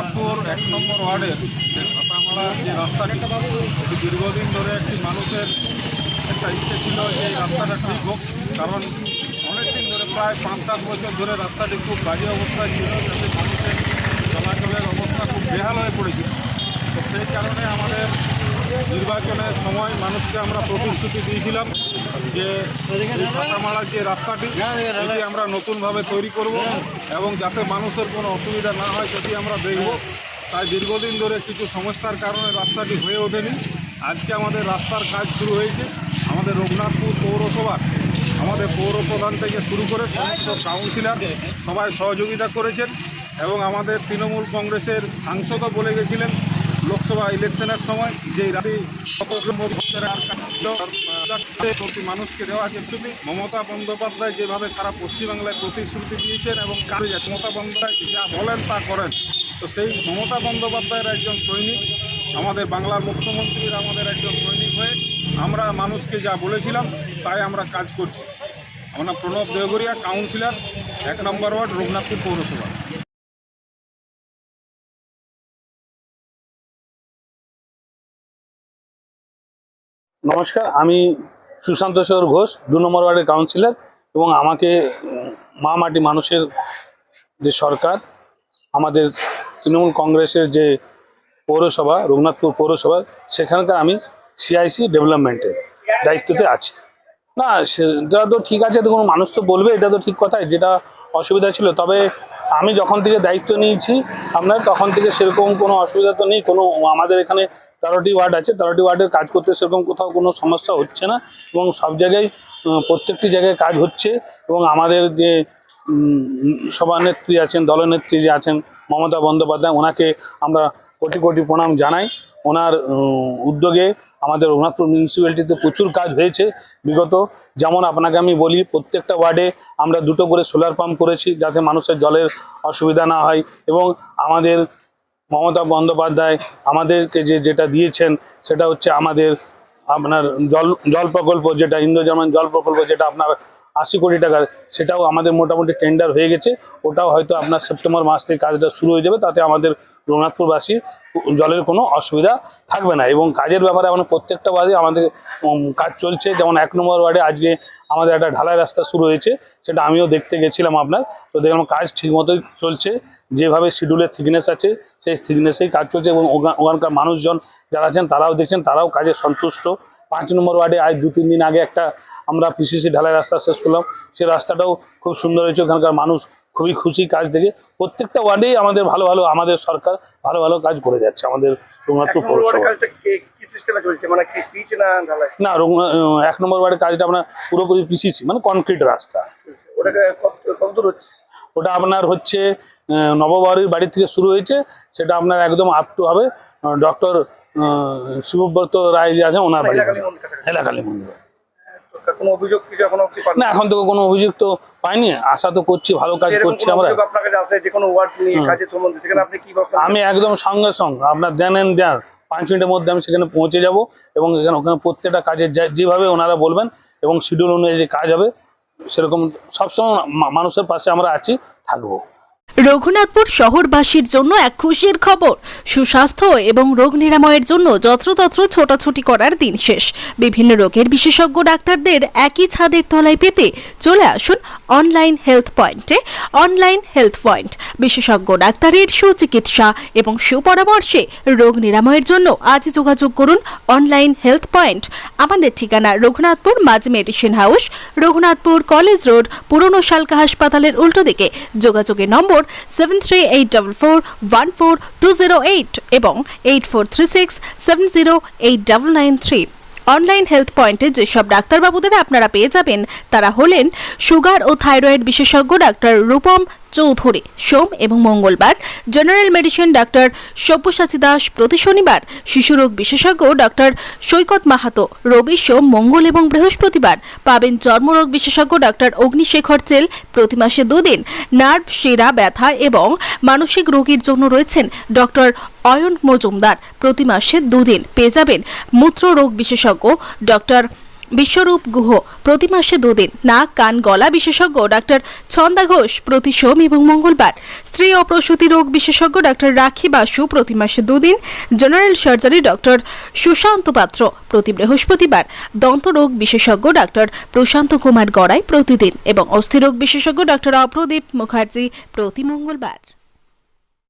রঘুনাথপুর 1 নম্বর ওয়ার্ডের যে ছাতামারা যে রাস্তাটি দীর্ঘদিন ধরে একটি মানুষের একটা ইচ্ছে ছিল যে এই রাস্তাটা ঠিক হোক, কারণ অনেকদিন ধরে প্রায় 5-7 বছর ধরে রাস্তাটি খুব বাজে অবস্থায় ছিল, যাতে মানুষের চলাচলের অবস্থা খুব বেহাল হয়ে পড়েছিল। তো সেই কারণে আমাদের নির্বাচনের সময় মানুষকে আমরা প্রতিশ্রুতি দিয়েছিলাম যে এই ছাতামারার যে রাস্তাটি সেটি আমরা নতুনভাবে তৈরি করব এবং যাতে মানুষের কোনো অসুবিধা না হয় সেটি আমরা দেখব। তাই দীর্ঘদিন ধরে কিছু সমস্যার কারণে রাস্তাটি হয়ে ওঠেনি। আজকে আমাদের রাস্তার কাজ শুরু হয়েছে। আমাদের রঘুনাথপুর পৌরসভার আমাদের পৌর প্রধান থেকে শুরু করে সমস্ত কাউন্সিলর সবাই সহযোগিতা করেছেন এবং আমাদের তৃণমূল কংগ্রেসের সাংসদও বলে গেছিলেন লোকসভা ইলেকশনের সময় যে প্রতি মানুষকে দেওয়া প্রতিশ্রুতি মমতা বন্দ্যোপাধ্যায় যেভাবে সারা পশ্চিমবাংলায় প্রতিশ্রুতি দিয়েছেন এবং মমতা বন্দ্যোপাধ্যায় যা বলেন তা করেন। তো সেই মমতা বন্দ্যোপাধ্যায়ের একজন সৈনিক, আমাদের বাংলার মুখ্যমন্ত্রীর আমাদের একজন সৈনিক হয়ে আমরা মানুষকে যা বলেছিলাম তাই আমরা কাজ করছি। আমরা প্রণব দেওঘরিয়া, কাউন্সিলর 1 নম্বর ওয়ার্ড, রঘুনাথপুর পৌরসভা। নমস্কার, আমি সুশান্ত শেখর ঘোষ, 2 নম্বর ওয়ার্ডের কাউন্সিলর। এবং আমাকে মা মাটি মানুষের যে সরকার, আমাদের তৃণমূল কংগ্রেসের যে পৌরসভা রঘুনাথপুর পৌরসভা, সেখানকার আমি সিআইসি ডেভেলপমেন্টের দায়িত্বতে আছি। না সেটা তো ঠিক আছে, তো কোনো মানুষ তো বলবে, এটা তো ঠিক কথাই, যেটা অসুবিধা ছিল। তবে আমি যখন থেকে দায়িত্ব নিয়েছি আপনার, তখন থেকে সেরকম কোনো অসুবিধা তো নেই। কোনো আমাদের এখানে 13টি ওয়ার্ড আছে, 13টি ওয়ার্ডের কাজ করতে সেরকম কোথাও কোনো সমস্যা হচ্ছে না এবং সব জায়গায় প্রত্যেকটি জায়গায় কাজ হচ্ছে। এবং আমাদের যে সভানেত্রী আছেন, দলনেত্রী যে আছেন মমতা বন্দ্যোপাধ্যায়, ওনাকে আমরা কোটি কোটি প্রণাম জানাই। ওনার উদ্যোগে আমাদের রঘুনাথপুর মিউনিসিপ্যালিটিতে প্রচুর কাজ হয়েছে বিগত। যেমন আপনাকে আমি বলি, প্রত্যেকটা ওয়ার্ডে আমরা 2টো করে সোলার পাম্প করেছি যাতে মানুষের জলের অসুবিধা না হয়। এবং আমাদের মমতা বন্দ্যোপাধ্যায় আমাদেরকে যেটা দিয়েছেন সেটা হচ্ছে আমাদের আপনার জল প্রকল্প, যেটা ইন্দো জার্মান জল প্রকল্প, যেটা আপনার 80 কোটি টাকার, সেটাও আমাদের মোটামুটি টেন্ডার হয়ে গেছে। ওটাও হয়তো আপনার সেপ্টেম্বর মাস থেকে কাজটা শুরু হয়ে যাবে, তাতে আমাদের রঘুনাথপুরবাসীর জলের কোনো অসুবিধা থাকবে না। এবং কাজের ব্যাপারে আমাদের প্রত্যেকটা ওয়ার্ডে আমাদের কাজ চলছে। যেমন 1 নম্বর ওয়ার্ডে আজকে আমাদের একটা ঢালাই রাস্তা শুরু হয়েছে, সেটা আমিও দেখতে গেছিলাম আপনার। তো দেখলাম কাজ ঠিকমতোই চলছে, যেভাবে শিডিউলের থিকনেস আছে সেই থিকনেসেই কাজ চলছে। এবং ওখানকার মানুষজন যারা আছেন তারাও দেখছেন, তারাও কাজে সন্তুষ্ট। 5 নম্বর ওয়ার্ডে আজ 2-3 দিন আগে একটা আমরা পিসিসি ঢালাই রাস্তা শেষ করলাম, সেই রাস্তাটাও খুব সুন্দর হয়েছে। ওখানকার মানুষ খুবই খুশি কাজ দেখে। প্রত্যেকটা ওয়ার্ডেই আমাদের ভালো ভালো, আমাদের সরকার ভালো ভালো কাজ করে যাচ্ছে আমাদের রঘুনাথপুর পৌরসভা। না, 1 নম্বর ওয়ার্ডের কাজটা আপনার পুরোপুরি পিসিসি, মানে কনক্রিট রাস্তা। ওটা আপনার হচ্ছে নববাড়ির বাড়ি থেকে শুরু হয়েছে, সেটা আপনার একদম আপ টু হবে ডক্টর শিবব্রত রায় যে আছে ওনার বাড়ি, হেলাকালী মন্দির। না, এখন তো কোনো অভিযোগ তো পাইনি, আশা তো করছি ভালো কাজ করছি আমরা। আমি একদম সঙ্গে সঙ্গে আপনার দেন 5 মিনিটের মধ্যে আমি সেখানে পৌঁছে যাব এবং ওখানে প্রত্যেকটা কাজের যেভাবে ওনারা বলবেন এবং শিডিউল অনুযায়ী যে কাজ হবে সেরকম সবসময় মানুষের পাশে আমরা আছি, থাকবো। রঘুনাথপুর শহরবাসীর জন্য এক খুশির খবর। সুস্বাস্থ্য এবং রোগ নিরাময়ের জন্য যত্রতত্র ছোটাছুটি করার দিন শেষ। বিভিন্ন রোগের বিশেষজ্ঞ ডাক্তারদের একই ছাদের তলায় পেতে চলে আসুন অনলাইন হেলথ পয়েন্টে। অনলাইন হেলথ পয়েন্ট বিশেষজ্ঞ ডাক্তারের সুচিকিৎসা এবং সুপরামর্শে রোগ নিরাময়ের জন্য আজ যোগাযোগ করুন অনলাইন হেলথ পয়েন্ট। আমাদের ঠিকানা রঘুনাথপুর মাঝ medicine house, Raghunathpur college road, পুরনো শালকা হাসপাতালের উল্টো দিকে। যোগাযোগের নম্বর 7384414208 এবং 8436708993। অনলাইন হেলথ পয়েন্টে যেসব ডাক্তারবাবুদের আপনারা পেয়ে যাবেন তারা হলেন সুগার ও থাইরয়েড বিশেষজ্ঞ ডাক্তার রূপম চৌধুরী সোম এবং মঙ্গলবার, general medicine doctor Sabyasachi Das প্রতি শনিবার, শিশুরোগ বিশেষজ্ঞ ডাক্তার সৈকত মাহাতো রবি, সোম, মঙ্গল এবং বৃহস্পতিবার। পাবেন চর্মরোগ বিশেষজ্ঞ ডাক্তার অগ্নিশেখর চেল প্রতি মাসে 2 দিন। নার্ভ, শিরা ব্যথা এবং মানসিক রোগীর জন্য রয়েছেন ডক্টর অয়ন মজুমদার প্রতি মাসে 2 দিন। পেয়ে যাবেন মূত্র রোগ বিশেষজ্ঞ ডক্টর বিশ্বরূপ গুহ প্রতি মাসে 2 দিন, নাক কান গলা বিশেষজ্ঞ ডাক্তার ছন্দা ঘোষ প্রতি সোম এবং মঙ্গলবার, স্ত্রী ও প্রসূতি রোগ বিশেষজ্ঞ ডাক্তার রাখি বাসু প্রতি মাসে 2 দিন, জেনারেল সার্জারি ডক্টর সুশান্ত পাত্র প্রতি বৃহস্পতিবার, দন্ত রোগ বিশেষজ্ঞ ডাক্তার প্রশান্ত কুমার গড়াই প্রতিদিন এবং অস্থিরোগ বিশেষজ্ঞ ডাক্তার অপ্রদীপ মুখার্জি প্রতি মঙ্গলবার।